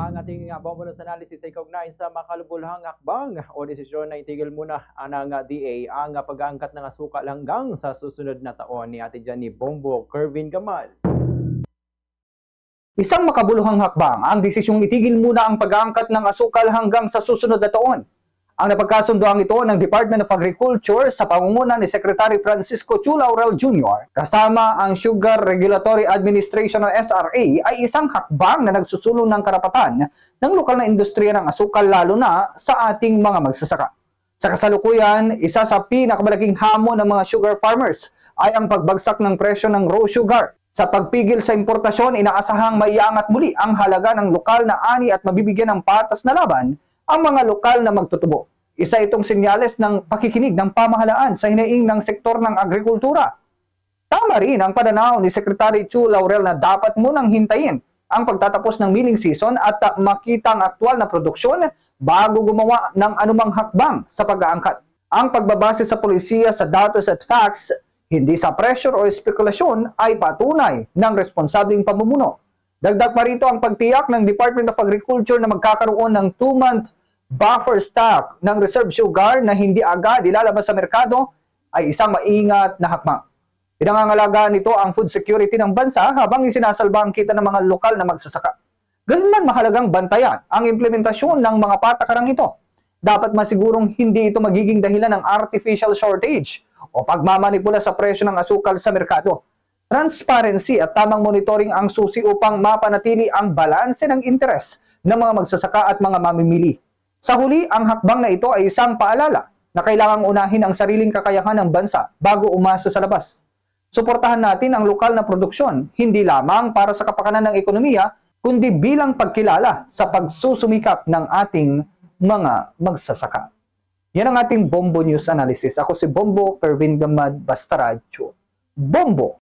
Ang ating bonus analysis ay kaugnay sa makalubulhang hakbang o desisyon na itigil muna ng DA ang pag-aangkat ng asukal hanggang sa susunod na taon ni Ate Jan ni Bombo Kervin Gamal. Isang makabuluhang hakbang ang desisyong itigil muna ang pag-aangkat ng asukal hanggang sa susunod na taon. Ang napagkasundoan ito ng Department of Agriculture sa pangunguna ni Secretary Francisco Chu Laurel Jr. kasama ang Sugar Regulatory Administration o SRA ay isang hakbang na nagsusulong ng karapatan ng lokal na industriya ng asukal lalo na sa ating mga magsasaka. Sa kasalukuyan, isa sa pinakamalaking hamon ng mga sugar farmers ay ang pagbagsak ng presyo ng raw sugar. Sa pagpigil sa importasyon, inaasahang maiangat muli ang halaga ng lokal na ani at mabibigyan ng patas na laban ang mga lokal na magtutubo. Isa itong senyales ng pakikinig ng pamahalaan sa hinaing ng sektor ng agrikultura. Tama rin ang pananaw ni Secretary Chu Laurel na dapat munang hintayin ang pagtatapos ng milling season at makita ang aktwal na produksyon bago gumawa ng anumang hakbang sa pag-aangkat. Ang pagbabase sa polisiya sa datos at facts, hindi sa pressure o spekulasyon, ay patunay ng responsabling pamumuno. Dagdag pa rito ang pagtiyak ng Department of Agriculture na magkakaroon ng 2-month buffer stock ng reserve sugar na hindi agad ilalabas sa merkado ay isang maingat na hakbang. Pinangangalagaan nito ang food security ng bansa habang isinasalba ang kita ng mga lokal na magsasaka. Ganun mahalagang bantayan ang implementasyon ng mga patakarang ito. Dapat masigurong hindi ito magiging dahilan ng artificial shortage o pagmamanipula sa presyo ng asukal sa merkado. Transparency at tamang monitoring ang susi upang mapanatili ang balanse ng interes ng mga magsasaka at mga mamimili. Sa huli, ang hakbang na ito ay isang paalala na kailangang unahin ang sariling kakayahan ng bansa bago umasa sa labas. Suportahan natin ang lokal na produksyon, hindi lamang para sa kapakanan ng ekonomiya, kundi bilang pagkilala sa pagsusumikap ng ating mga magsasaka. Yan ang ating Bombo News Analysis. Ako si Bombo Kervin Gamal Bastaradcho. Bombo!